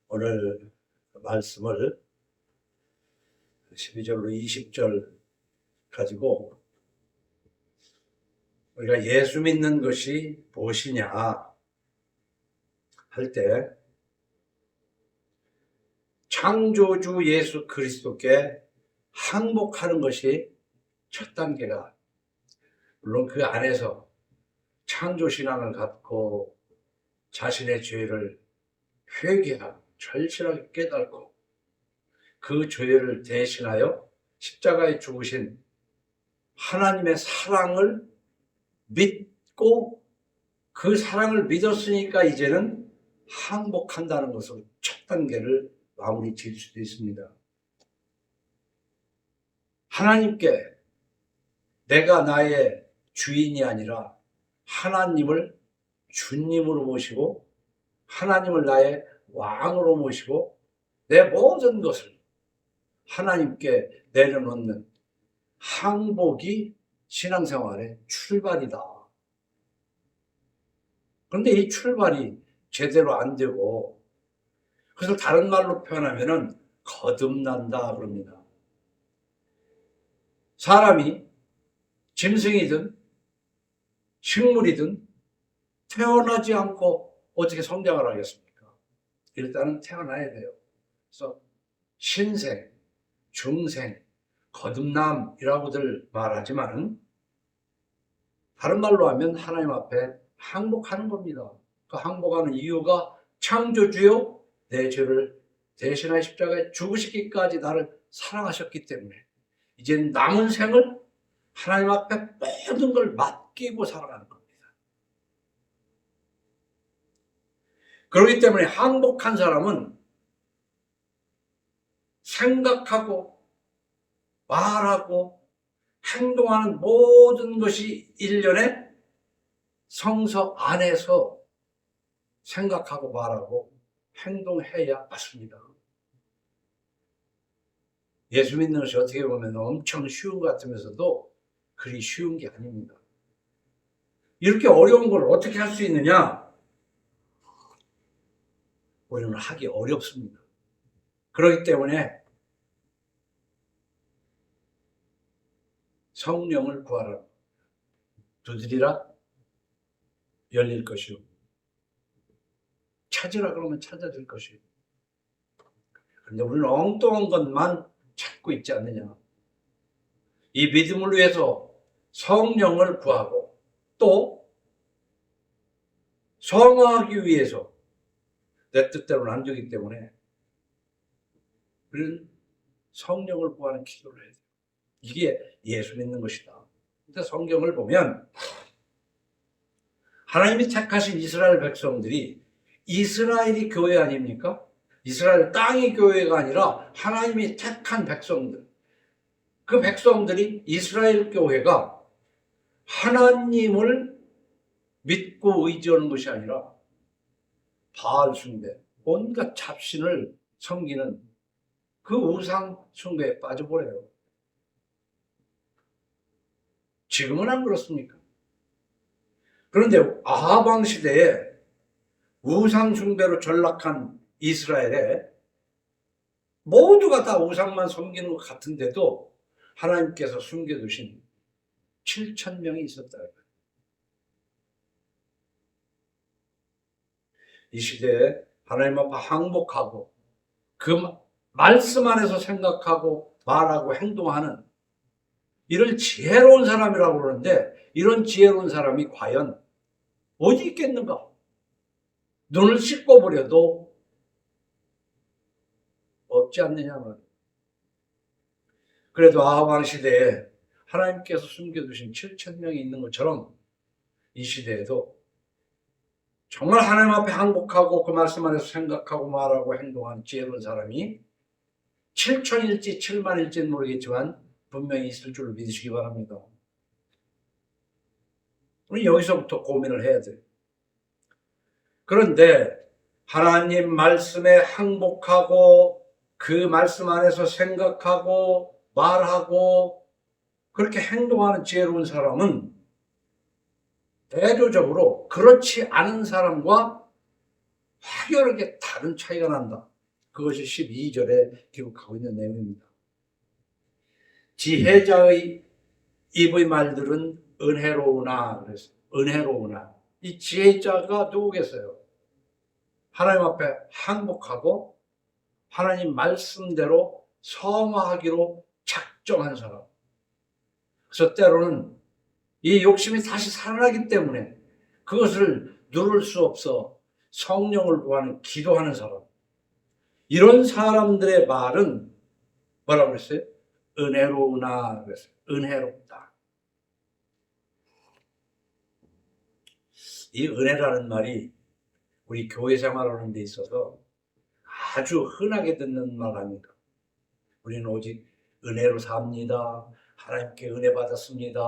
오늘 말씀을 12절로 20절 가지고 우리가 예수 믿는 것이 무엇이냐 할 때 창조주 예수 그리스도께 항복하는 것이 첫 단계가, 물론 그 안에서 창조신앙을 갖고 자신의 죄를 회개하고 절실하게 깨닫고 그 죄를 대신하여 십자가에 죽으신 하나님의 사랑을 믿고 그 사랑을 믿었으니까 이제는 항복한다는 것으로 첫 단계를 마무리 지을 수도 있습니다. 하나님께 내가 나의 주인이 아니라 하나님을 주님으로 모시고 하나님을 나의 왕으로 모시고 내 모든 것을 하나님께 내려놓는 항복이 신앙생활의 출발이다. 그런데 이 출발이 제대로 안 되고, 그래서 다른 말로 표현하면은 거듭난다 그럽니다. 사람이 짐승이든 식물이든 태어나지 않고 어떻게 성장을 하겠습니까? 일단은 태어나야 돼요. 그래서 신생, 중생, 거듭남이라고들 말하지만 다른 말로 하면 하나님 앞에 항복하는 겁니다. 그 항복하는 이유가 창조주요 내 죄를 대신하여 십자가에 죽으시기까지 나를 사랑하셨기 때문에 이제 남은 생을 하나님 앞에 모든 걸 맡기고 살아가는 겁니다. 그렇기 때문에 항복한 사람은 생각하고 말하고 행동하는 모든 것이 일련의 성서 안에서 생각하고 말하고 행동해야 맞습니다. 예수 믿는 것이 어떻게 보면 엄청 쉬운 것 같으면서도 그리 쉬운 게 아닙니다. 이렇게 어려운 걸 어떻게 할 수 있느냐? 우리는 하기 어렵습니다. 그렇기 때문에 성령을 구하라. 두드리라 열릴 것이요. 찾으라 그러면 찾아질 것이요. 그런데 우리는 엉뚱한 것만 찾고 있지 않느냐. 이 믿음을 위해서 성령을 구하고 또 성화하기 위해서 내 뜻대로는 안 되기 때문에 우리는 성령을 구하는 기도를 해야 돼요. 이게 예수 믿는 것이다. 근데 성경을 보면 하나님이 택하신 이스라엘 백성들이 이스라엘이 교회 아닙니까? 이스라엘 땅이 교회가 아니라 하나님이 택한 백성들. 그 백성들이 이스라엘 교회가 하나님을 믿고 의지하는 것이 아니라 바알 숭배, 온갖 잡신을 섬기는 그 우상 숭배에 빠져버려요. 지금은 안 그렇습니까? 그런데 아합 왕 시대에 우상 숭배로 전락한 이스라엘에 모두가 다 우상만 섬기는 것 같은데도 하나님께서 숨겨두신 7,000명이 있었다. 이 시대에 하나님 앞에 항복하고 그 말씀 안에서 생각하고 말하고 행동하는 이런 지혜로운 사람이라고 그러는데, 이런 지혜로운 사람이 과연 어디 있겠는가? 눈을 씻고 버려도 없지 않느냐 말이에요. 그래도 아합 왕 시대에 하나님께서 숨겨두신 7,000명이 있는 것처럼 이 시대에도 정말 하나님 앞에 항복하고 그 말씀 안에서 생각하고 말하고 행동하는 지혜로운 사람이 7,000일지 7만일지는 모르겠지만 분명히 있을 줄 믿으시기 바랍니다. 우리 여기서부터 고민을 해야 돼요. 그런데 하나님 말씀에 항복하고 그 말씀 안에서 생각하고 말하고 그렇게 행동하는 지혜로운 사람은 대조적으로 그렇지 않은 사람과 확연하게 다른 차이가 난다. 그것이 12절에 기록하고 있는 내용입니다. 지혜자의 입의 말들은 은혜로우나 그랬어요. 은혜로우나. 이 지혜자가 누구겠어요? 하나님 앞에 항복하고 하나님 말씀대로 성화하기로 작정한 사람. 그래서 때로는 이 욕심이 다시 살아나기 때문에 그것을 누를 수 없어 성령을 구하는 기도하는 사람. 이런 사람들의 말은 뭐라고 그랬어요? 은혜로우나 그랬어요. 은혜롭다. 이 은혜라는 말이 우리 교회 생활하는 데 있어서 아주 흔하게 듣는 말 아닙니까? 우리는 오직 은혜로 삽니다. 하나님께 은혜 받았습니다.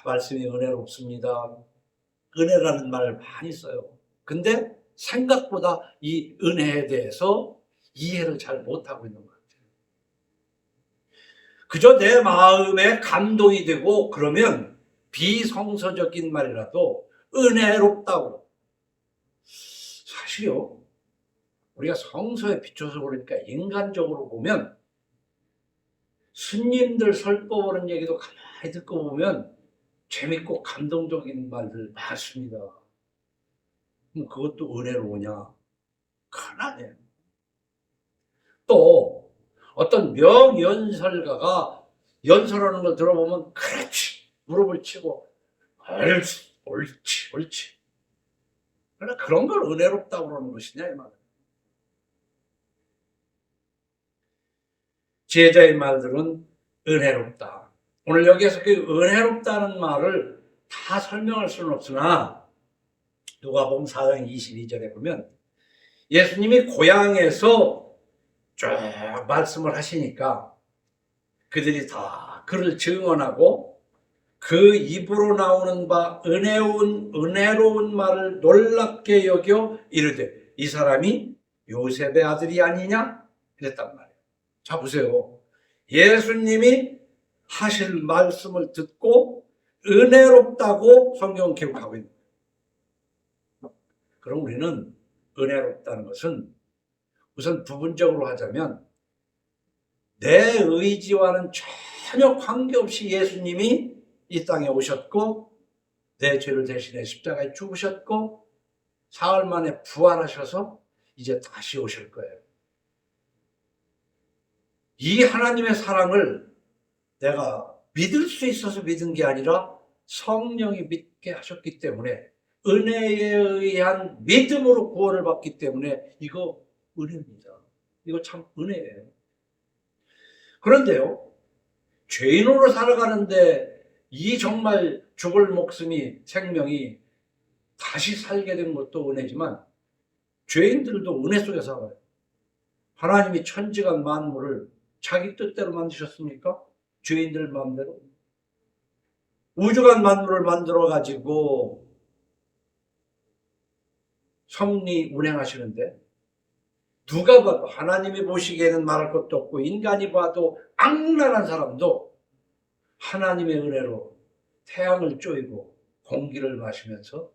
말씀이 은혜롭습니다. 은혜라는 말을 많이 써요. 근데 생각보다 이 은혜에 대해서 이해를 잘 못하고 있는 것 같아요. 그저 내 마음에 감동이 되고 그러면 비성서적인 말이라도 은혜롭다고. 사실요, 우리가 성서에 비춰서 그러니까 인간적으로 보면 스님들 설법하는 얘기도 가만히 듣고 보면 재밌고 감동적인 말들 많습니다. 그럼 그것도 은혜로우냐? 큰하네. 또 어떤 명연설가가 연설하는 걸 들어보면 그렇지 무릎을 치고 옳지. 그러나 그런 걸 은혜롭다고 그러는 것이냐 이 말이에요. 지혜자의 말들은 은혜롭다. 오늘 여기에서 그 은혜롭다는 말을 다 설명할 수는 없으나 누가복음 4장 22절에 보면 예수님이 고향에서 쭉 말씀을 하시니까 그들이 다 그를 증언하고 그 입으로 나오는 바 은혜로운 말을 놀랍게 여겨 이르되 이 사람이 요셉의 아들이 아니냐? 그랬단 말이에요. 자 보세요. 예수님이 하실 말씀을 듣고 은혜롭다고 성경은 기록하고 있는 거예요. 그럼 우리는 은혜롭다는 것은 우선 부분적으로 하자면 내 의지와는 전혀 관계없이 예수님이 이 땅에 오셨고 내 죄를 대신해 십자가에 죽으셨고 사흘 만에 부활하셔서 이제 다시 오실 거예요. 이 하나님의 사랑을 내가 믿을 수 있어서 믿은 게 아니라 성령이 믿게 하셨기 때문에 은혜에 의한 믿음으로 구원을 받기 때문에 이거 은혜입니다. 이거 참 은혜예요. 그런데요, 죄인으로 살아가는데 이 정말 죽을 목숨이 생명이 다시 살게 된 것도 은혜지만 죄인들도 은혜 속에 살아요. 하나님이 천지가 만물을 자기 뜻대로 만드셨습니까? 죄인들 마음대로. 우주간 만물을 만들어 가지고 섭리 운행하시는데 누가 봐도 하나님이 보시기에는 말할 것도 없고 인간이 봐도 악랄한 사람도 하나님의 은혜로 태양을 쪼이고 공기를 마시면서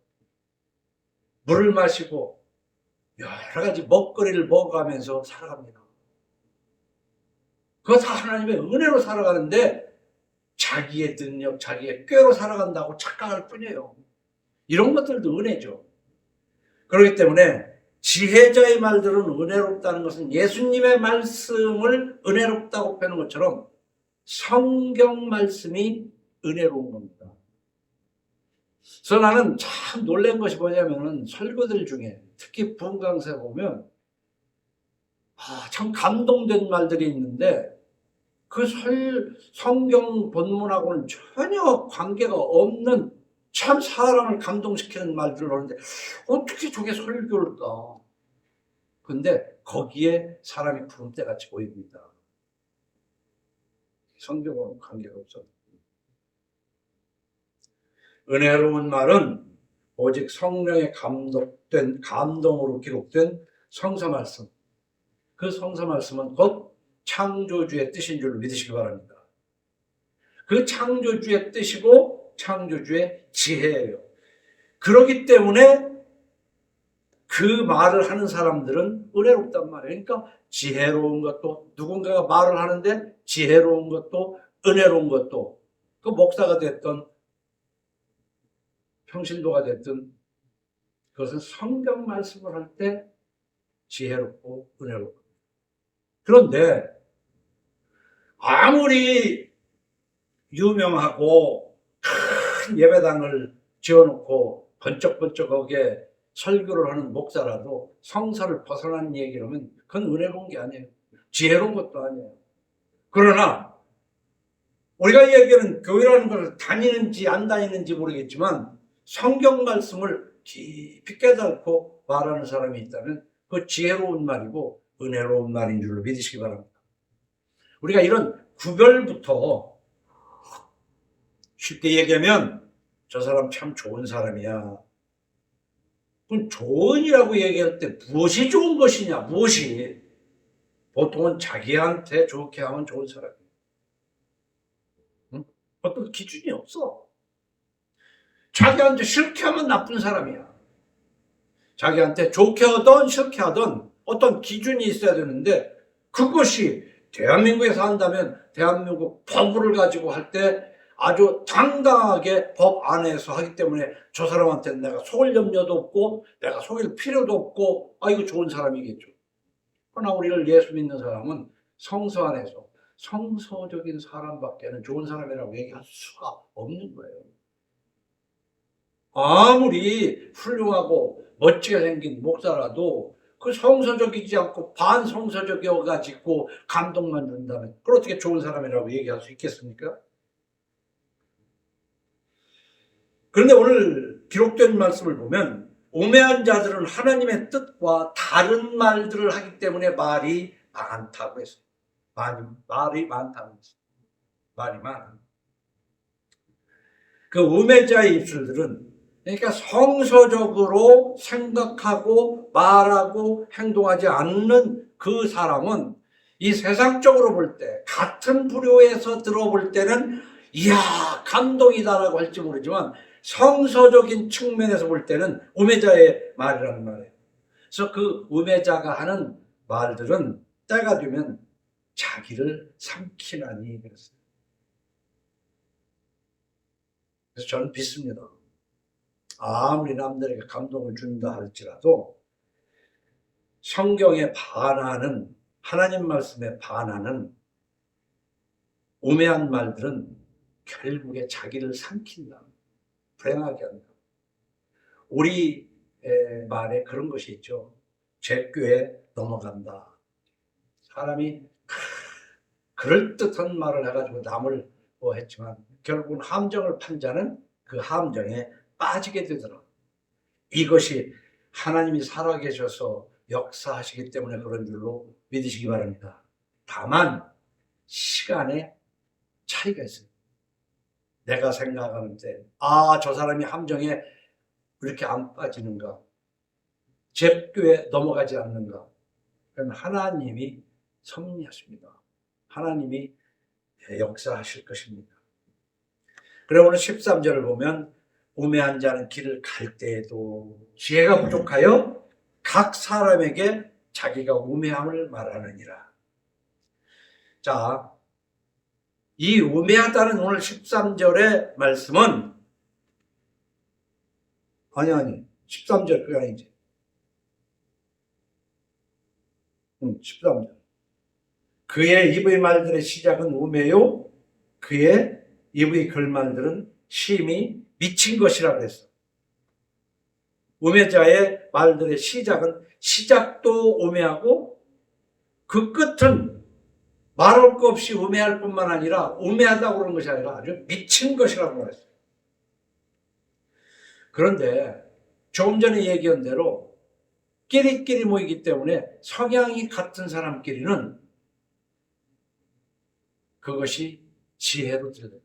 물을 마시고 여러 가지 먹거리를 먹어가면서 살아갑니다. 그거 다 하나님의 은혜로 살아가는데 자기의 능력, 자기의 꾀로 살아간다고 착각할 뿐이에요. 이런 것들도 은혜죠. 그렇기 때문에 지혜자의 말들은 은혜롭다는 것은 예수님의 말씀을 은혜롭다고 표현한 것처럼 성경 말씀이 은혜로운 겁니다. 그래서 나는 참 놀란 것이 뭐냐면은 설교들 중에 특히 부흥 강세 보면 참 감동된 말들이 있는데 그 성경 본문하고는 전혀 관계가 없는 참 사람을 감동시키는 말들을 하는데 어떻게 저게 설교일까? 근데 거기에 사람이 구름대같이 보입니다. 성경하고 관계가 없어. 은혜로운 말은 오직 성령의 감동으로 기록된 성서 말씀. 그 성서 말씀은 곧 창조주의 뜻인 줄 믿으시기 바랍니다. 그 창조주의 뜻이고 창조주의 지혜예요. 그렇기 때문에 그 말을 하는 사람들은 은혜롭단 말이에요. 그러니까 지혜로운 것도, 누군가가 말을 하는데 지혜로운 것도 은혜로운 것도, 그 목사가 됐든 평신도가 됐든 그것은 성경 말씀을 할 때 지혜롭고 은혜롭고. 그런데 아무리 유명하고 큰 예배당을 지어놓고 번쩍번쩍하게 설교를 하는 목사라도 성서를 벗어난 얘기를 하면 그건 은혜로운 게 아니에요. 지혜로운 것도 아니에요. 그러나 우리가 얘기하는 교회라는 것을 다니는지 안 다니는지 모르겠지만 성경 말씀을 깊이 깨닫고 말하는 사람이 있다면 그 지혜로운 말이고 은혜로운 말인 줄로 믿으시기 바랍니다. 우리가 이런 구별부터 쉽게 얘기하면 저 사람 참 좋은 사람이야. 그럼 좋은이라고 얘기할 때 무엇이 좋은 것이냐? 무엇이? 보통은 자기한테 좋게 하면 좋은 사람이에요. 응? 어떤 기준이 없어. 자기한테 싫게 하면 나쁜 사람이야. 자기한테 좋게 하든 싫게 하든 어떤 기준이 있어야 되는데 그것이 대한민국에서 한다면 대한민국 법을 가지고 할 때 아주 당당하게 법 안에서 하기 때문에 저 사람한테는 내가 속을 염려도 없고 내가 속일 필요도 없고 이거 좋은 사람이겠죠. 그러나 우리를 예수 믿는 사람은 성서 안에서 성서적인 사람밖에는 좋은 사람이라고 얘기할 수가 없는 거예요. 아무리 훌륭하고 멋지게 생긴 목사라도 그 성서적이지 않고 반성서적이어가지고 감동만 준다면 그걸 어떻게 좋은 사람이라고 얘기할 수 있겠습니까? 그런데 오늘 기록된 말씀을 보면 오매한 자들은 하나님의 뜻과 다른 말들을 하기 때문에 말이 많다고 했어요. 말이 많다고 했어요. 말이 많아. 그 우매자의 입술들은 그러니까 성서적으로 생각하고 말하고 행동하지 않는 그 사람은 이 세상적으로 볼 때 같은 부류에서 들어볼 때는 이야 감동이다라고 할지 모르지만 성서적인 측면에서 볼 때는 우매자의 말이라는 말이에요. 그래서 그 우매자가 하는 말들은 때가 되면 자기를 삼키나니 그랬어요. 그래서 저는 믿습니다. 아무리 남들에게 감동을 준다 할지라도 성경에 반하는 하나님 말씀에 반하는 우매한 말들은 결국에 자기를 삼킨다. 불행하게 한다. 우리 말에 그런 것이 있죠. 제 꾀에 넘어간다. 사람이 그럴듯한 말을 해가지고 남을 했지만 결국은 함정을 판 자는 그 함정에 빠지게 되더라. 이것이 하나님이 살아계셔서 역사하시기 때문에 그런 줄로 믿으시기 바랍니다. 다만 시간에 차이가 있어요. 내가 생각하는 때 저 사람이 함정에 이렇게 안 빠지는가, 잽교에 넘어가지 않는가. 그건 하나님이 섭리하십니다. 하나님이 역사하실 것입니다. 그래 오늘 13절을 보면 우매한 자는 길을 갈 때에도 지혜가 부족하여 각 사람에게 자기가 우매함을 말하느니라. 자, 이 우매하다는 오늘 13절의 말씀은 아니 13절 그게 아니지. 13절. 그의 입의 말들의 시작은 우매요 그의 입의 글말들은 심히 미친 것이라 그랬어. 우매자의 말들의 시작도 우매하고 그 끝은 말할 것 없이 우매할 뿐만 아니라 우매하다고 그런 것이 아니라 아주 미친 것이라고 말했어요. 그런데 조금 전에 얘기한 대로 끼리끼리 모이기 때문에 성향이 같은 사람끼리는 그것이 지혜로 들려요.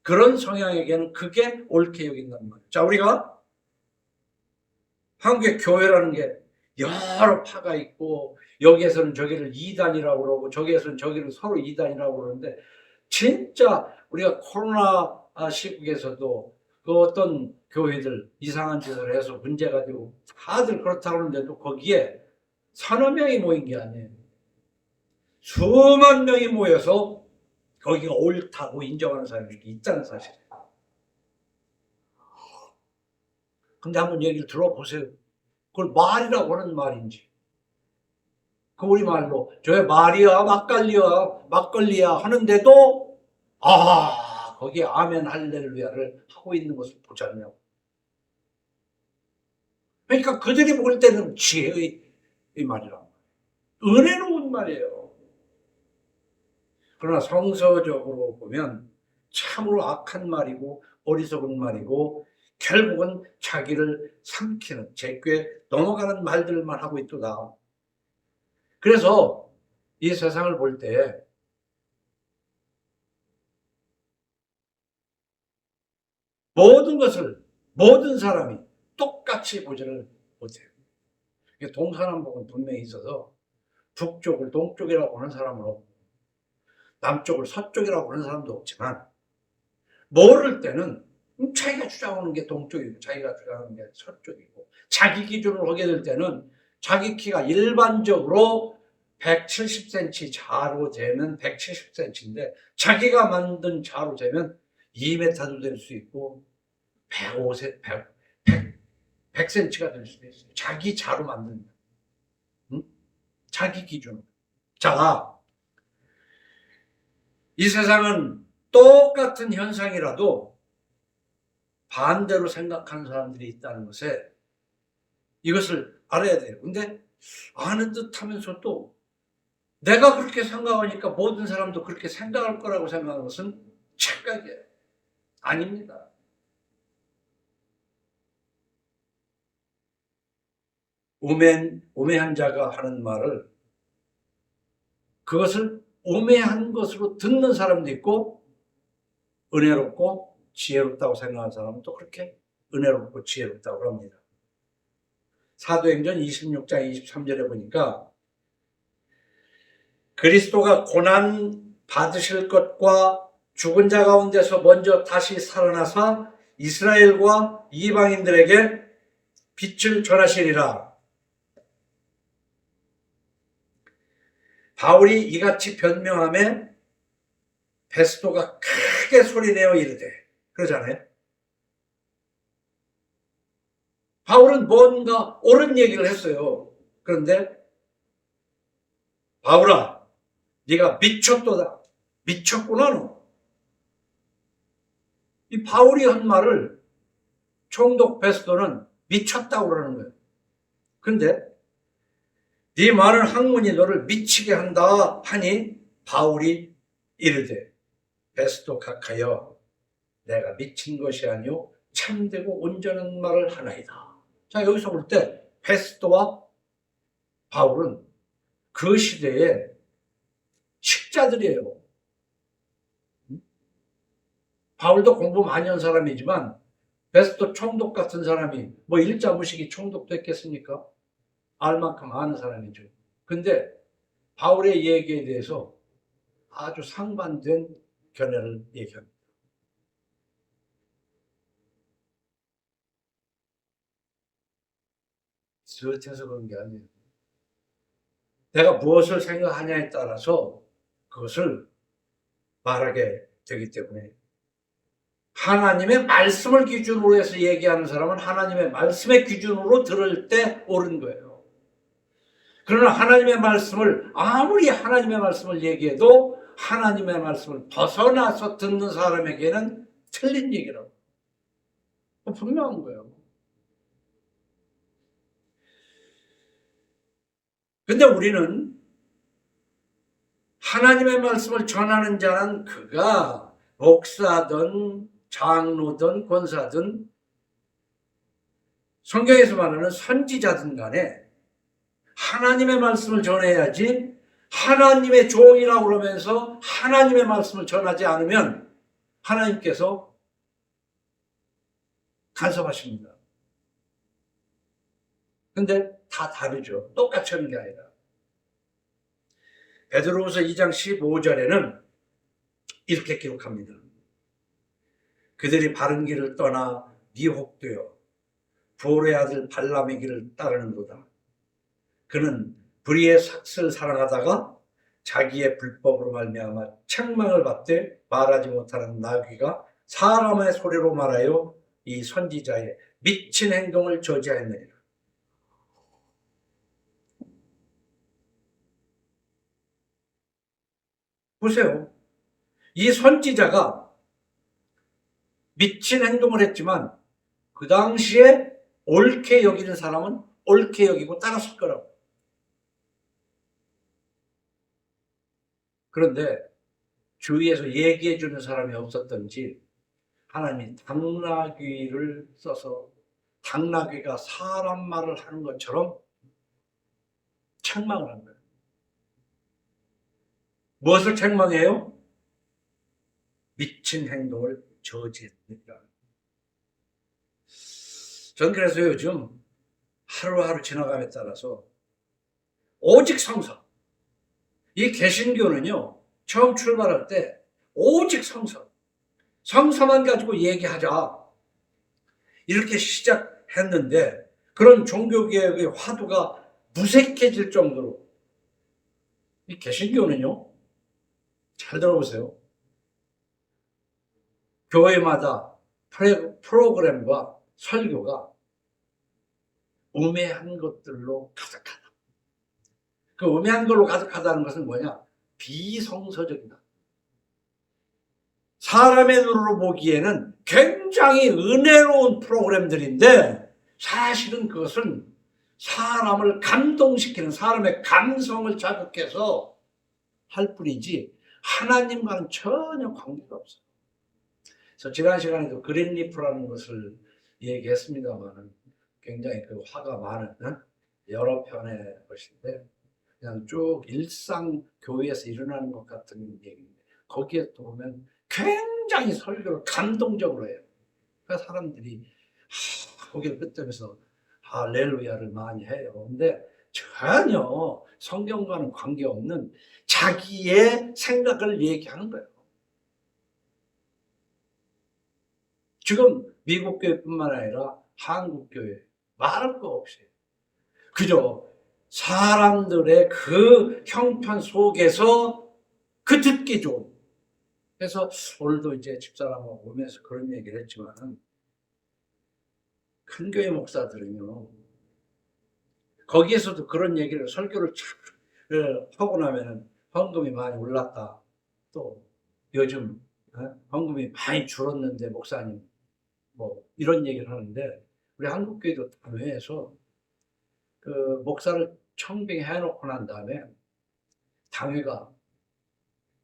그런 성향에게는 그게 옳게 여긴단 말이에요. 자, 우리가 한국의 교회라는 게 여러 파가 있고 여기에서는 저기를 이단이라고 그러고 저기에서는 저기를 서로 이단이라고 그러는데 진짜 우리가 코로나 시국에서도 그 어떤 교회들 이상한 짓을 해서 문제가 되고 다들 그렇다고 하는데도 거기에 서너 명이 모인 게 아니에요. 수만 명이 모여서 거기가 옳다고 인정하는 사람이 있다는 사실이에요. 근데 한번 얘기를 들어보세요. 그걸 말이라고 하는 말인지. 그 우리말로 저게 말이야 막걸리야 하는데도 거기에 아멘 할렐루야를 하고 있는 것을 보잖아요. 그러니까 그들이 볼 때는 지혜의 말이란 말이에요. 은혜로운 말이에요. 그러나 성서적으로 보면 참으로 악한 말이고 어리석은 말이고 결국은 자기를 삼키는 제게 넘어가는 말들만 하고 있도다. 그래서 이 세상을 볼 때 모든 것을 모든 사람이 똑같이 보지를 못해요. 동서남북은 분명히 있어서 북쪽을 동쪽이라고 하는 사람은 없고 남쪽을 서쪽이라고 하는 사람도 없지만 모를 때는 자기가 주장하는 게 동쪽이고 자기가 주장하는 게 서쪽이고 자기 기준으로 하게 될 때는 자기 키가 일반적으로 170cm 자로 재면 170cm인데 자기가 만든 자로 재면 2m도 될 수 있고 100cm가 될 수도 있어요. 자기 자로 만든 자기 기준으로. 자, 이 세상은 똑같은 현상이라도 반대로 생각하는 사람들이 있다는 것에 이것을 알아야 돼요. 근데 아는 듯 하면서도 내가 그렇게 생각하니까 모든 사람도 그렇게 생각할 거라고 생각하는 것은 착각이에요. 아닙니다. 우매한 자가 하는 말을 그것을 우매한 것으로 듣는 사람도 있고 은혜롭고 지혜롭다고 생각하는 사람은 또 그렇게 은혜롭고 지혜롭다고 합니다. 사도행전 26장 23절에 보니까 그리스도가 고난 받으실 것과 죽은 자 가운데서 먼저 다시 살아나사 이스라엘과 이방인들에게 빛을 전하시리라. 바울이 이같이 변명하며 베스도가 크게 소리내어 이르되 그러잖아요. 바울은 뭔가 옳은 얘기를 했어요. 그런데 바울아 네가 미쳤도다. 미쳤구나 너. 이 바울이 한 말을 총독 베스도는 미쳤다고 그러는 거예요. 근데 네 많은 학문이 너를 미치게 한다 하니 바울이 이르되 베스도 각하여 내가 미친 것이 아니오 참되고 온전한 말을 하나이다. 자, 여기서 볼 때 베스도와 바울은 그 시대에 식자들이에요. 바울도 공부 많이 한 사람이지만 베스도 총독 같은 사람이 뭐 일자무식이 총독도 했겠습니까? 알 만큼 아는 사람이죠. 근데 바울의 얘기에 대해서 아주 상반된 견해를 얘기합니다. 스윗해서 그런 게 아니에요. 내가 무엇을 생각하냐에 따라서 그것을 말하게 되기 때문에 하나님의 말씀을 기준으로 해서 얘기하는 사람은 하나님의 말씀의 기준으로 들을 때 옳은 거예요. 그러나 하나님의 말씀을 아무리 하나님의 말씀을 얘기해도 하나님의 말씀을 벗어나서 듣는 사람에게는 틀린 얘기라고. 분명한 거예요. 근데 우리는 하나님의 말씀을 전하는 자는 그가 목사든 장로든 권사든 성경에서 말하는 선지자든 간에 하나님의 말씀을 전해야지 하나님의 종이라고 그러면서 하나님의 말씀을 전하지 않으면 하나님께서 간섭하십니다. 근데 다 다르죠. 똑같이 하는 게 아니라. 베드로후서 2장 15절에는 이렇게 기록합니다. 그들이 바른 길을 떠나 미혹되어 부올의 아들 발람의 길을 따르는도다. 그는 불의의 삭슬을 사랑하다가 자기의 불법으로 말미암아 책망을 받되 말하지 못하는 나귀가 사람의 소리로 말하여 이 선지자의 미친 행동을 저지하였느니라. 보세요. 이 선지자가 미친 행동을 했지만 그 당시에 옳게 여기는 사람은 옳게 여기고 따랐을 거라고. 그런데 주위에서 얘기해 주는 사람이 없었던지 하나님이 당나귀를 써서 당나귀가 사람 말을 하는 것처럼 책망을 한 거예요. 무엇을 책망해요? 미친 행동을 저지했느니라. 전 그래서 요즘 하루하루 지나감에 따라서 오직 성서, 이 개신교는요 처음 출발할 때 오직 성서만 가지고 얘기하자 이렇게 시작했는데 그런 종교개혁의 화두가 무색해질 정도로 이 개신교는요 잘 들어보세요. 교회마다 프로그램과 설교가 우매한 것들로 가득하다. 그 우매한 걸로 가득하다는 것은 뭐냐? 비성서적이다. 사람의 눈으로 보기에는 굉장히 은혜로운 프로그램들인데 사실은 그것은 사람을 감동시키는 사람의 감성을 자극해서 할 뿐이지 하나님과는 전혀 관계가 없어요. 그래서 지난 시간에도 그린리프라는 것을 얘기했습니다만 굉장히 그 화가 많은 여러 편의 것인데 그냥 쭉 일상 교회에서 일어나는 것 같은 얘기인데 거기에 또 보면 굉장히 설교를 감동적으로 해요. 그러니까 사람들이 거기를 끄떡해서 할렐루야를 많이 해요. 근데 전혀 성경과는 관계없는 자기의 생각을 얘기하는 거예요. 지금 미국 교회뿐만 아니라 한국 교회 말할 거 없이 그저 사람들의 그 형편 속에서 그 듣기 좋은. 그래서 오늘도 이제 집사람하고 오면서 그런 얘기를 했지만 큰 교회 목사들은요 거기에서도 그런 얘기를 설교를 하고 나면은 헌금이 많이 올랐다. 또 요즘 헌금이 많이 줄었는데 목사님 뭐 이런 얘기를 하는데 우리 한국교회도 당회에서 그 목사를 청빙해 놓고 난 다음에 당회가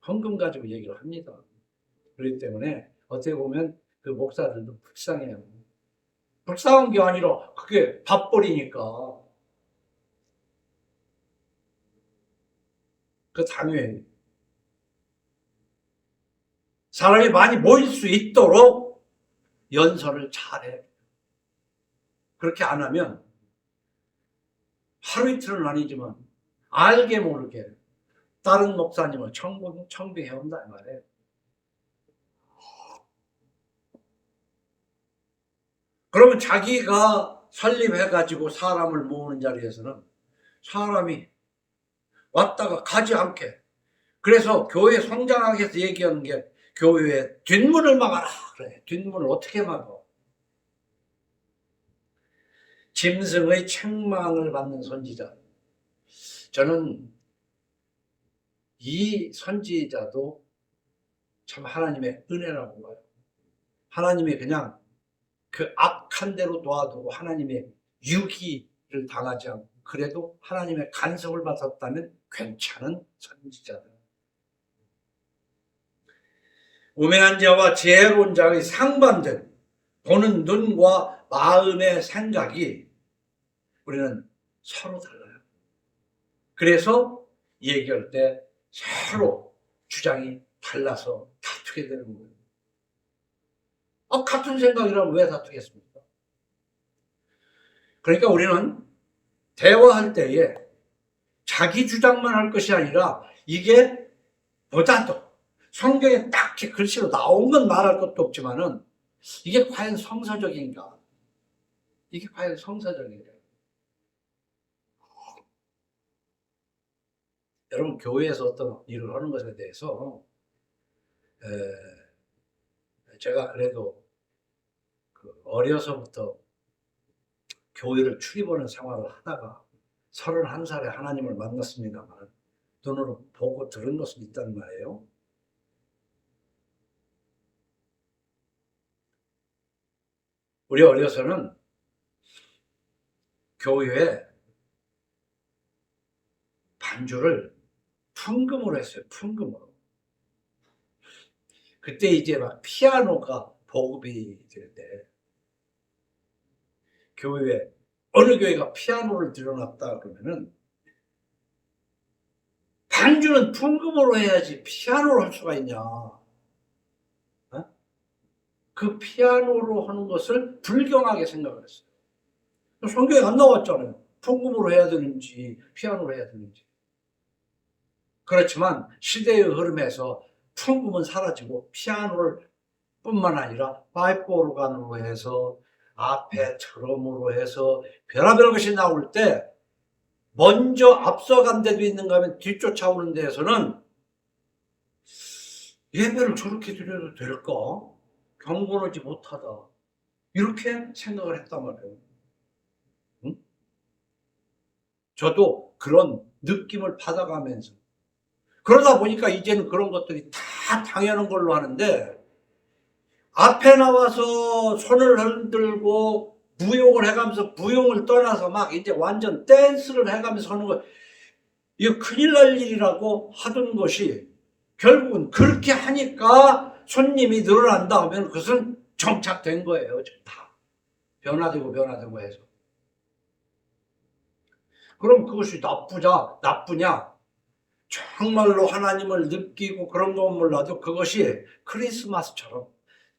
헌금 가지고 얘기를 합니다. 그렇기 때문에 어떻게 보면 그 목사들도 불쌍해요. 불쌍한 게 아니라 그게 밥벌이니까 그 당회 사람이 많이 모일 수 있도록 연설을 잘해. 그렇게 안 하면 하루 이틀은 아니지만 알게 모르게 다른 목사님을 청빙해 온다 이 말이에요. 그러면 자기가 설립해가지고 사람을 모으는 자리에서는 사람이 왔다가 가지 않게. 그래서 교회 성장하기 위해서 얘기하는 게 교회의 뒷문을 막아라. 그래. 뒷문을 어떻게 막아? 짐승의 책망을 받는 선지자. 저는 이 선지자도 참 하나님의 은혜라고 봐요. 하나님이 그냥 그 악한 대로 놔두고 하나님의 유기를 당하지 않고 그래도 하나님의 간섭을 받았다면 괜찮은 선지자들. 우매한 자와 지혜로운 자의 상반된 보는 눈과 마음의 생각이 우리는 서로 달라요. 그래서 얘기할 때 서로 주장이 달라서 다투게 되는 거예요. 같은 생각이라면 왜 다투겠습니까? 그러니까 우리는 대화할 때에 자기 주장만 할 것이 아니라 이게 보다도 성경에 딱히 글씨로 나온 건 말할 것도 없지만은 이게 과연 성서적인가? 이게 과연 성서적인가? 여러분, 교회에서 어떤 일을 하는 것에 대해서 제가 그래도 어려서부터 교회를 출입하는 생활을 하다가 31살에 하나님을 만났습니다만 눈으로 보고 들은 것은 있단 말이에요. 우리 어려서는 교회에 반주를 풍금으로 했어요. 풍금으로. 그때 이제 막 피아노가 보급이 될 때 교회에 어느 교회가 피아노를 들여놨다 그러면은 반주는 풍금으로 해야지 피아노로 할 수가 있냐. 어? 그 피아노로 하는 것을 불경하게 생각을 했어요. 성경에 안 나왔잖아요. 풍금으로 해야 되는지 피아노로 해야 되는지. 그렇지만 시대의 흐름에서 풍금은 사라지고 피아노를 뿐만 아니라 파이프 오르간으로 해서 앞에 트럼으로 해서 별의별 것이 나올 때 먼저 앞서간 데도 있는가 하면 뒤쫓아오는 데에서는 예배를 저렇게 드려도 될까? 경건하지 못하다. 이렇게 생각을 했단 말이에요. 응? 저도 그런 느낌을 받아가면서 그러다 보니까 이제는 그런 것들이 다 당연한 걸로 하는데 앞에 나와서 손을 흔들고 무용을 해가면서 무용을 떠나서 막 이제 완전 댄스를 해가면서 하는 거 이거 큰일 날 일이라고 하던 것이 결국은 그렇게 하니까 손님이 늘어난다 하면 그것은 정착된 거예요. 다 변화되고 해서. 그럼 그것이 나쁘냐? 정말로 하나님을 느끼고 그런 건 몰라도 그것이 크리스마스처럼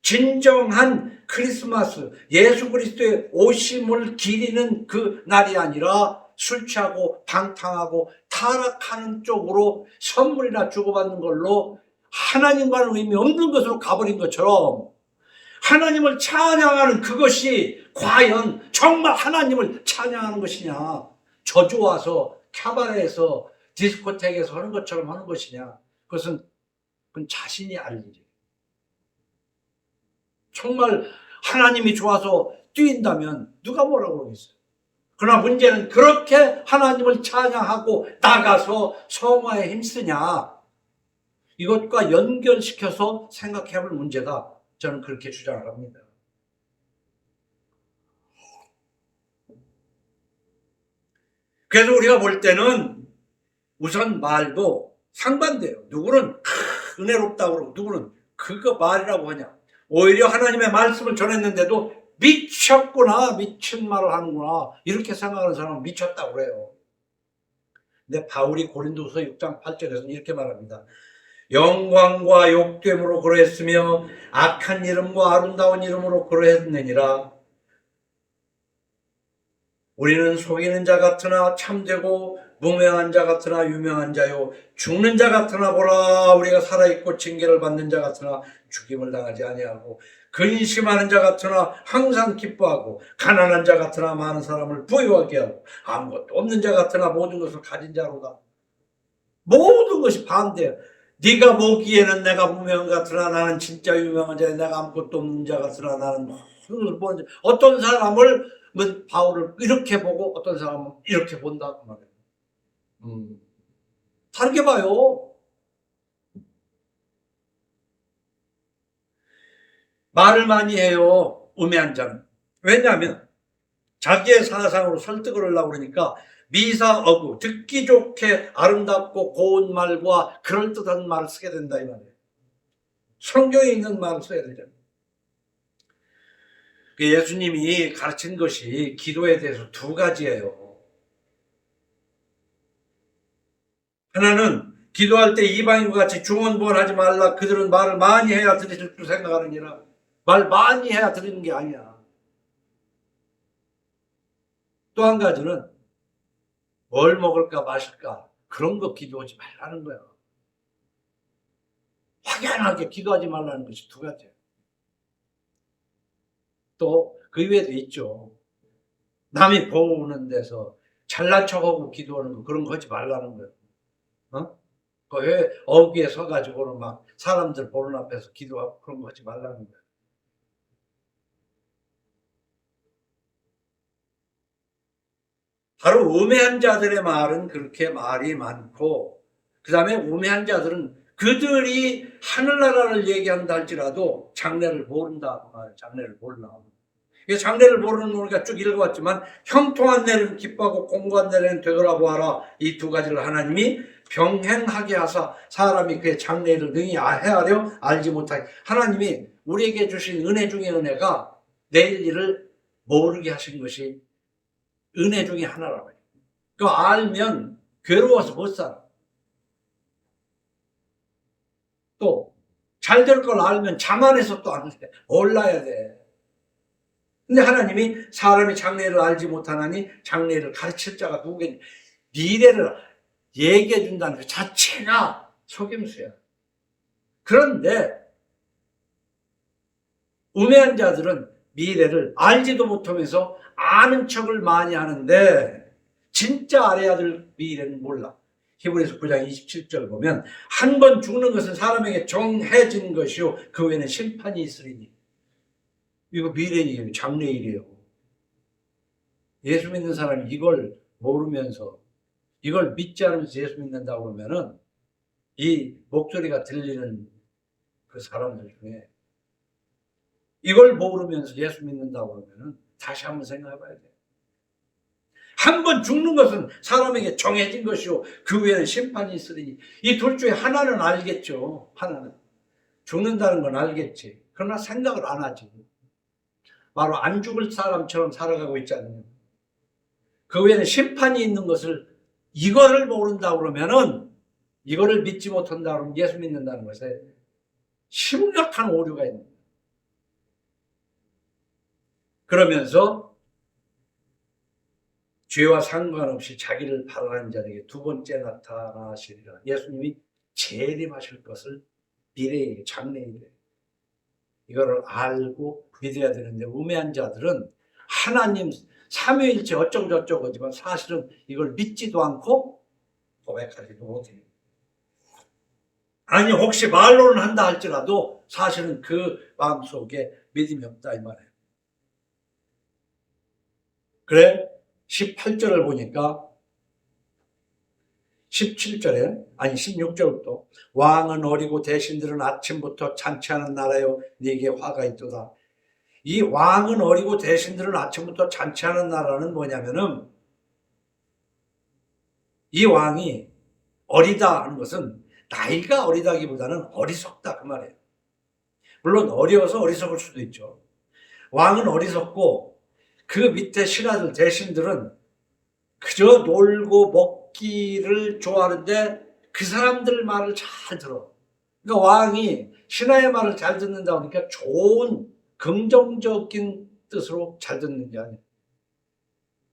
진정한 크리스마스, 예수 그리스도의 오심을 기리는 그 날이 아니라 술 취하고 방탕하고 타락하는 쪽으로 선물이나 주고받는 걸로 하나님과는 의미 없는 것으로 가버린 것처럼 하나님을 찬양하는 그것이 과연 정말 하나님을 찬양하는 것이냐, 저주 와서 캬바레에서 디스코텍에서 하는 것처럼 하는 것이냐, 그건 자신이 알 일이에요. 정말 하나님이 좋아서 뛰인다면 누가 뭐라고 그러겠어요. 그러나 문제는 그렇게 하나님을 찬양하고 나가서 성화에 힘쓰냐, 이것과 연결시켜서 생각해 볼 문제다. 저는 그렇게 주장을 합니다. 그래서 우리가 볼 때는 우선 말도 상반돼요. 누구는 은혜롭다고 그러고 누구는 그거 말이라고 하냐. 오히려 하나님의 말씀을 전했는데도 미쳤구나, 미친 말을 하는구나, 이렇게 생각하는 사람은 미쳤다고 그래요. 근데 바울이 고린도후서 6장 8절에서는 이렇게 말합니다. 영광과 욕됨으로 그러했으며 악한 이름과 아름다운 이름으로 그러했느니라. 우리는 속이는 자 같으나 참되고 무명한 자 같으나 유명한 자요 죽는 자 같으나 보라 우리가 살아있고 징계를 받는 자 같으나 죽임을 당하지 아니하고 근심하는 자 같으나 항상 기뻐하고 가난한 자 같으나 많은 사람을 부유하게 하고 아무것도 없는 자 같으나 모든 것을 가진 자로다. 모든 것이 반대야. 네가 보기에는 내가 무명한 같으나 나는 진짜 유명한 자야. 내가 아무것도 없는 자 같으나 나는 모든 것을 보는 자. 어떤 사람을 바울을 이렇게 보고 어떤 사람은 이렇게 본다고 말해요. 다르게 봐요. 말을 많이 해요. 우매한 자는. 왜냐하면 자기의 사상으로 설득을 하려고 그러니까 미사어구, 듣기 좋게 아름답고 고운 말과 그럴듯한 말을 쓰게 된다 이 말이에요. 성경에 있는 말을 써야 되잖아요. 예수님이 가르친 것이 기도에 대해서 두 가지예요. 하나는 기도할 때 이방인과 같이 중언부언하지 말라. 그들은 말을 많이 해야 들으실 줄 생각하느니라. 말 많이 해야 들리는 게 아니야. 또 한 가지는 뭘 먹을까 마실까 그런 거 기도하지 말라는 거야. 확연하게 기도하지 말라는 것이 두 가지예요. 또 그 이외에도 있죠. 남이 보는 데서 잘난 척하고 기도하는 거, 그런 거 하지 말라는 거예요. 어? 왜 어귀에 서가지고는 막 사람들 보는 앞에서 기도하고 그런 거 하지 말라는 거예요. 바로 우매한 자들의 말은 그렇게 말이 많고, 그 다음에 우매한 자들은 그들이 하늘나라를 얘기한다 할지라도 장래를 모른다. 장래를 몰라. 장래를 모르는 우리가 쭉 읽어왔지만, 형통한 내는 기뻐하고 공고한 내는 되돌아보아라. 이 두 가지를 하나님이 병행하게 하사 사람이 그의 장래를 능히 헤아려 알지 못하게, 하나님이 우리에게 주신 은혜 중의 은혜가 내일 일을 모르게 하신 것이 은혜 중에 하나라고 해요. 그거 알면 괴로워서 못 살아. 또 잘 될 걸 알면 자만해서 또 안 돼. 몰라야 돼. 근데 하나님이 사람이 장래를 알지 못하나니 장래를 가르칠 자가 누구겠니? 미래를 얘기해 준다는 것 자체가 속임수야. 그런데 우매한 자들은 미래를 알지도 못하면서 아는 척을 많이 하는데 진짜 알아야 될 미래는 몰라. 히브리서 9장 27절 보면 한 번 죽는 것은 사람에게 정해진 것이요 그 외에는 심판이 있으리니. 이거 미래니에요. 장래일이에요. 예수 믿는 사람이 이걸 모르면서 이걸 믿지 않으면서 예수 믿는다고 그러면은 이 목소리가 들리는 그 사람들 중에 이걸 모르면서 예수 믿는다고 그러면은 다시 한번 생각해 봐야 돼요. 한 번 죽는 것은 사람에게 정해진 것이요 그 외에는 심판이 있으리니. 이 둘 중에 하나는 알겠죠. 하나는 죽는다는 건 알겠지. 그러나 생각을 안 하지. 바로 안 죽을 사람처럼 살아가고 있지 않느냐. 그 외에는 심판이 있는 것을 이거를 모른다 그러면은 이거를 믿지 못한다 그러면 예수 믿는다는 것에 심각한 오류가 있는 거예요. 그러면서 죄와 상관없이 자기를 바라는 자에게 두 번째 나타나시리라. 예수님이 재림하실 것을 미래에 장래에 이거를 알고 믿어야 되는데 우매한 자들은 하나님 삼위일체 어쩌고 저쩌고 하지만 사실은 이걸 믿지도 않고 고백하지도 못해요. 아니 혹시 말로는 한다 할지라도 사실은 그 마음속에 믿음이 없다 이 말이에요. 그래 18절을 보니까 17절에 아니 16절부터 왕은 어리고 대신들은 아침부터 잔치하는 나라요 네게 화가 있도다. 이 왕은 어리고 대신들은 아침부터 잔치하는 나라는 뭐냐면은 이 왕이 어리다 하는 것은 나이가 어리다기보다는 어리석다 그 말이에요. 물론 어려워서 어리석을 수도 있죠. 왕은 어리석고 그 밑에 신하들 대신들은 그저 놀고 먹기를 좋아하는데 그 사람들 말을 잘 들어. 그러니까 왕이 신하의 말을 잘 듣는다 보니까 좋은 긍정적인 뜻으로 잘 듣는 게 아니에요.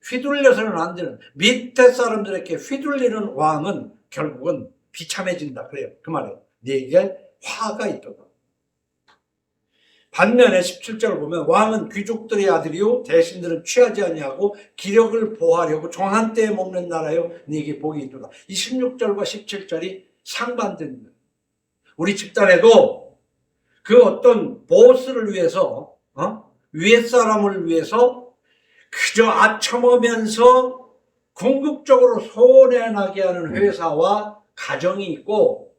휘둘려서는 안 되는, 밑에 사람들에게 휘둘리는 왕은 결국은 비참해진다 그래요. 그 말이에요. 네게 화가 있도다. 반면에 17절을 보면 왕은 귀족들의 아들이요 대신들은 취하지 아니하고 기력을 보하려고 정한 때에 먹는 나라요 네게 복이 있도다. 이 16절과 17절이 상반됩니다. 우리 집단에도 그 어떤 보스를 위해서 위에 사람을 위해서 그저 아첨하면서 궁극적으로 손해나게 하는 회사와 가정이 있고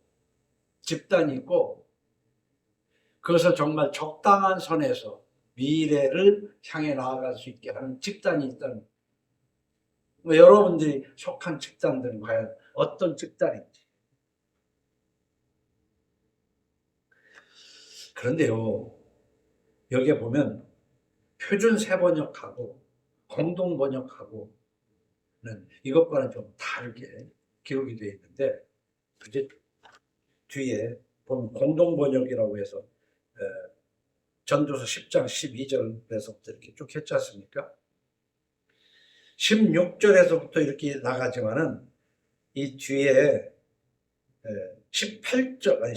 집단이 있고 그것을 정말 적당한 선에서 미래를 향해 나아갈 수 있게 하는 집단이 있다는 여러분들이 속한 집단들은 과연 어떤 집단인지. 그런데요 여기에 보면 표준 세번역하고 공동 번역하고는 이것과는 좀 다르게 기록이 되어 있는데 이제 뒤에 보면 공동 번역이라고 해서 전도서 10장 12절에서부터 이렇게 쭉 했지 않습니까? 16절에서부터 이렇게 나가지만은 이 뒤에 18절 아니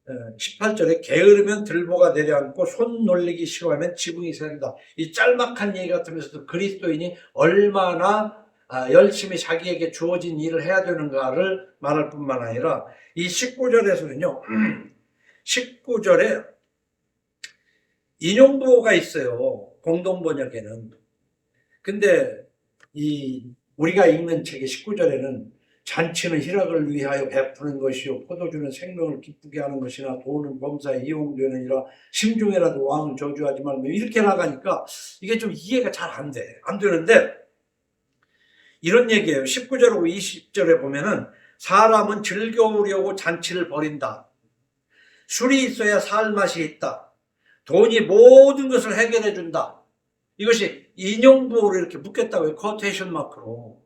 18절에 게으르면 들보가 내려앉고 손 놀리기 싫어하면 지붕이 세진다. 이 짤막한 얘기 같으면서도 그리스도인이 얼마나 열심히 자기에게 주어진 일을 해야 되는가를 말할 뿐만 아니라 이 19절에서는요. 19절에 인용부호가 있어요. 공동번역에는. 근데 우리가 읽는 책의 19절에는 잔치는 희락을 위하여 베푸는 것이요 포도주는 생명을 기쁘게 하는 것이나 돈은 범사에 이용되느니라 심중에라도 왕을 저주하지 말며 이렇게 나가니까 이게 좀 이해가 잘 안 되는데 이런 얘기예요. 19절하고 20절에 보면은 사람은 즐거우려고 잔치를 벌인다. 술이 있어야 살 맛이 있다. 돈이 모든 것을 해결해 준다. 이것이 인용부호로 이렇게 묶였다고요. 쿼테이션 마크로.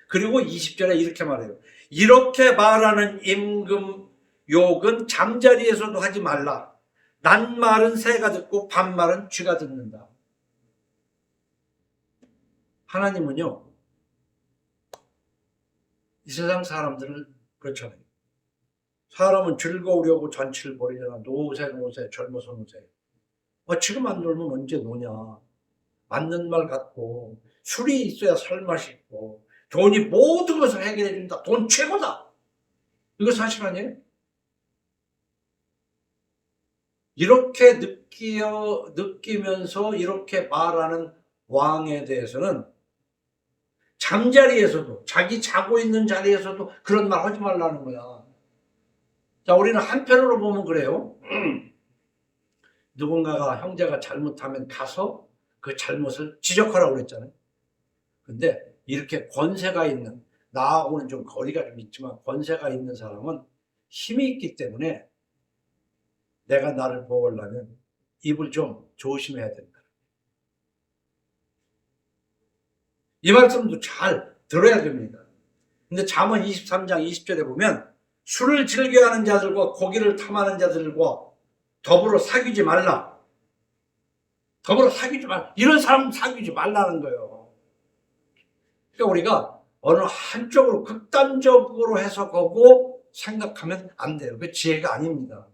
그리고 20절에 이렇게 말해요. 이렇게 말하는 임금 욕은 잠자리에서도 하지 말라. 낮말은 새가 듣고 밤말은 쥐가 듣는다. 하나님은요, 이 세상 사람들을 그렇잖아요. 사람은 즐거우려고 잔치를 벌이잖아. 노세 젊어서 노세. 지금 안 놀면 언제 노냐. 맞는 말 같고 술이 있어야 살맛이 있고 돈이 모든 것을 해결해 준다. 돈 최고다. 이거 사실 아니에요? 이렇게 느끼면서 이렇게 말하는 왕에 대해서는 잠자리에서도 자기 자고 있는 자리에서도 그런 말 하지 말라는 거야. 자, 우리는 한편으로 보면 그래요. 누군가가 형제가 잘못하면 가서 그 잘못을 지적하라고 그랬잖아요. 근데 이렇게 권세가 있는, 나하고는 좀 거리가 좀 있지만 권세가 있는 사람은 힘이 있기 때문에 내가 나를 보호하려면 입을 좀 조심해야 된다. 이 말씀도 잘 들어야 됩니다. 근데 잠언 23장 20절에 보면 술을 즐겨하는 자들과 고기를 탐하는 자들과 더불어 사귀지 말라. 더불어 사귀지 말라. 이런 사람 사귀지 말라는 거예요. 그러니까 우리가 어느 한쪽으로 극단적으로 해석하고 생각하면 안 돼요. 그 지혜가 아닙니다.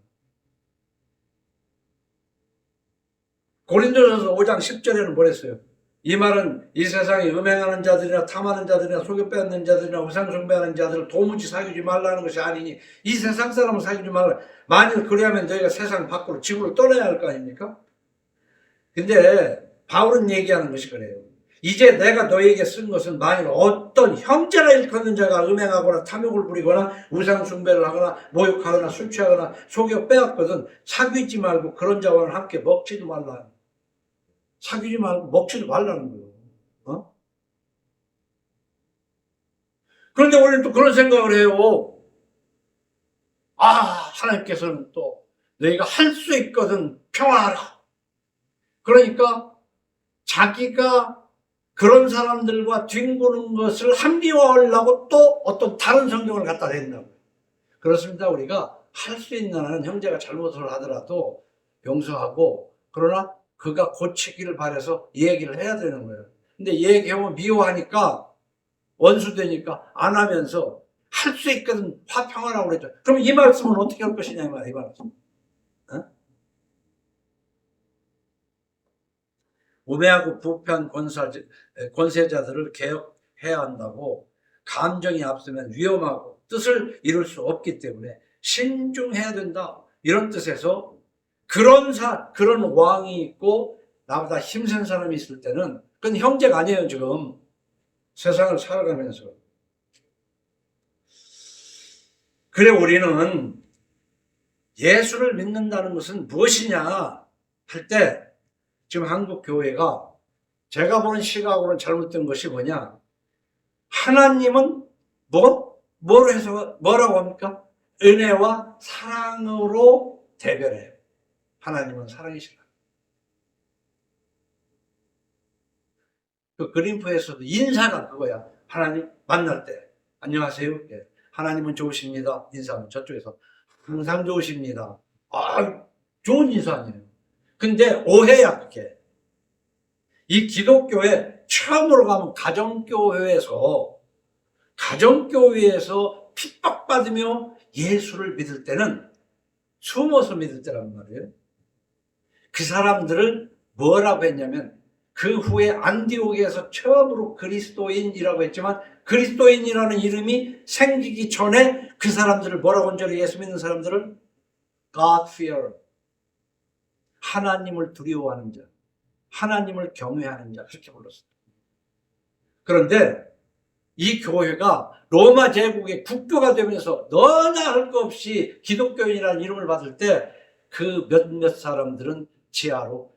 고린도전서 5장 10절에는 뭐랬어요? 이 말은 이 세상에 음행하는 자들이나 탐하는 자들이나 속여 빼앗는 자들이나 우상 숭배하는 자들을 도무지 사귀지 말라는 것이 아니니 이 세상 사람을 사귀지 말라. 만일 그래야면 너희가 세상 밖으로 지구를 떠나야 할 거 아닙니까? 근데 바울은 얘기하는 것이 그래요. 이제 내가 너희에게 쓴 것은 만일 어떤 형제라 일컫는 자가 음행하거나 탐욕을 부리거나 우상 숭배를 하거나 모욕하거나 술 취하거나 속여 빼앗거든 사귀지 말고 그런 자와는 함께 먹지도 말라. 사귀지 말고 먹지도 말라는 거예요. 그런데 우리는 또 그런 생각을 해요. 하나님께서는 또 너희가 할 수 있거든 평화하라. 그러니까 자기가 그런 사람들과 뒹구는 것을 합리화하려고 또 어떤 다른 성경을 갖다 댄다고요. 그렇습니다. 우리가 할 수 있는 한은 형제가 잘못을 하더라도 용서하고 그러나 그가 고치기를 바라서 얘기를 해야 되는 거예요. 근데 얘기하면 미워하니까 원수 되니까 안 하면서 할 수 있거든 화평하라고 그랬죠. 그럼 이 말씀은 어떻게 할 것이냐 이 말씀. 우매하고 부패한 권세자들을 개혁해야 한다고. 감정이 앞서면 위험하고 뜻을 이룰 수 없기 때문에 신중해야 된다. 이런 뜻에서 그런 왕이 있고 나보다 힘센 사람이 있을 때는 그건 형제가 아니에요. 지금 세상을 살아가면서. 그래 우리는 예수를 믿는다는 것은 무엇이냐 할 때 지금 한국 교회가 제가 보는 시각으로는 잘못된 것이 뭐냐? 하나님은 뭐라고 합니까? 은혜와 사랑으로 대별해요. 하나님은 사랑이시다. 그 그림프에서도 인사가 그거야. 하나님 만날 때 안녕하세요. 예. 하나님은 좋으십니다. 인사하면 저쪽에서 항상 좋으십니다. 좋은 인사 아니에요. 근데 오해야 그게. 이 기독교에 처음으로 가면 가정교회에서 핍박받으며 예수를 믿을 때는 숨어서 믿을 때란 말이에요. 그 사람들을 뭐라고 했냐면 그 후에 안디옥에서 처음으로 그리스도인이라고 했지만 그리스도인이라는 이름이 생기기 전에 그 사람들을 뭐라고 한 줄 예수 믿는 사람들을 God fear, 하나님을 두려워하는 자, 하나님을 경외하는 자, 그렇게 불렀어요. 그런데 이 교회가 로마 제국의 국교가 되면서 너나 할 것 없이 기독교인이라는 이름을 받을 때 그 몇몇 사람들은 지하로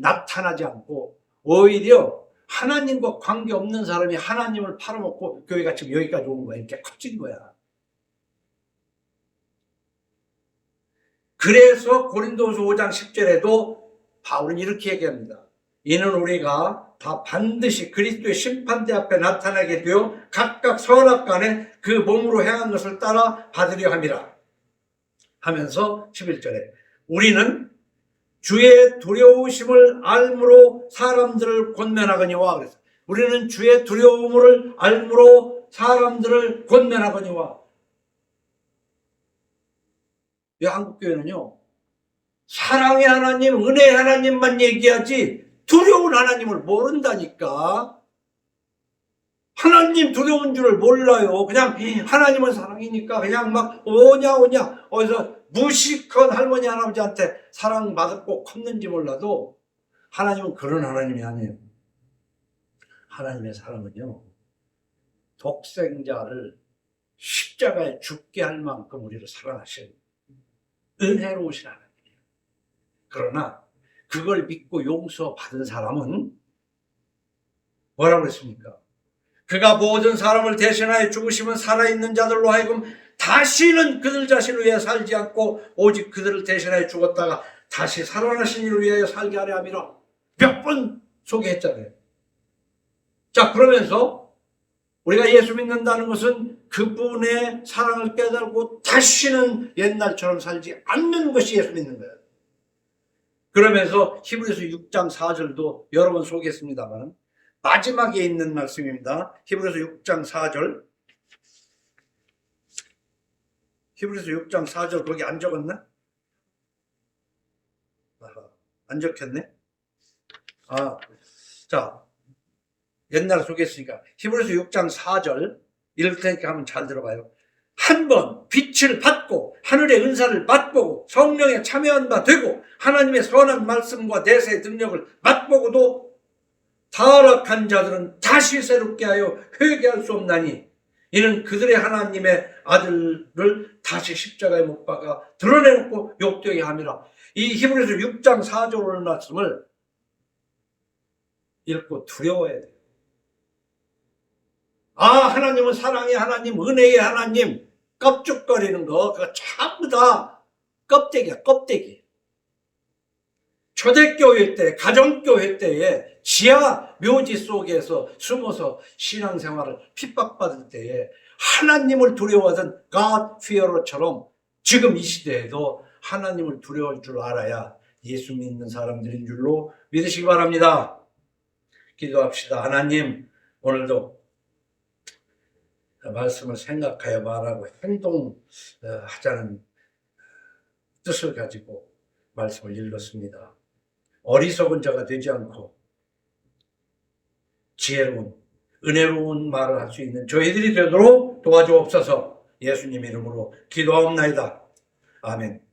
나타나지 않고 오히려 하나님과 관계없는 사람이 하나님을 팔아먹고 교회가 지금 여기까지 온 거야. 이렇게 커진 거야. 그래서 고린도후서 5장 10절에도 바울은 이렇게 얘기합니다. 이는 우리가 다 반드시 그리스도의 심판대 앞에 나타나게 되어 각각 선악간에 그 몸으로 행한 것을 따라 받으려 함이라 하면서 11절에 우리는 주의 두려우심을 알므로 사람들을 권면하거니와 그랬어요. 우리는 주의 두려움을 알므로 사람들을 권면하거니와. 이 한국교회는요, 사랑의 하나님, 은혜의 하나님만 얘기하지 두려운 하나님을 모른다니까. 하나님 두려운 줄을 몰라요. 그냥 하나님은 사랑이니까 그냥 막 오냐 어디서 무식한 할머니 할아버지한테 사랑받고 컸는지 몰라도 하나님은 그런 하나님이 아니에요. 하나님의 사랑은요, 독생자를 십자가에 죽게 할 만큼 우리를 사랑하셔요. 은혜로우신 하나님이에요. 그러나 그걸 믿고 용서받은 사람은 뭐라고 했습니까? 그가 모든 사람을 대신하여 죽으시면 살아있는 자들로 하여금 다시는 그들 자신을 위해 살지 않고 오직 그들을 대신하여 죽었다가 다시 살아나신 이를 위하여 살게 하려 함이라. 몇 번 소개했잖아요. 자, 그러면서 우리가 예수 믿는다는 것은 그분의 사랑을 깨달고 다시는 옛날처럼 살지 않는 것이 예수 믿는 거예요. 그러면서 히브리서 6장 4절도 여러 번 소개했습니다만 마지막에 있는 말씀입니다. 히브리서 6장 4절. 히브리서 6장 4절 거기 안 적었나? 안 적혔네? 자, 옛날에 소개했으니까 히브리서 6장 4절 읽을 테니까 한번 잘 들어봐요. 한번 빛을 받고 하늘의 은사를 맛보고 성령에 참여한 바 되고 하나님의 선한 말씀과 내세의 능력을 맛보고도 타락한 자들은 다시 새롭게 하여 회개할 수 없나니 이는 그들의 하나님의 아들을 다시 십자가에 못 박아 드러내놓고 욕되게 함이라. 이 히브리서 6장 4절 말씀을 읽고 두려워해야 돼요. 하나님은 사랑의 하나님, 은혜의 하나님, 껍죽거리는 거 그거 전부 다 껍데기야, 껍데기. 초대교회 때, 가정교회 때에 지하 묘지 속에서 숨어서 신앙생활을 핍박받을 때에 하나님을 두려워하던 God fear처럼 지금 이 시대에도 하나님을 두려워할 줄 알아야 예수 믿는 사람들인 줄로 믿으시기 바랍니다. 기도합시다. 하나님, 오늘도 말씀을 생각하여 말하고 행동하자는 뜻을 가지고 말씀을 읽었습니다. 어리석은 자가 되지 않고 지혜로운, 은혜로운 말을 할 수 있는 저희들이 되도록 도와주옵소서. 예수님 이름으로 기도하옵나이다. 아멘.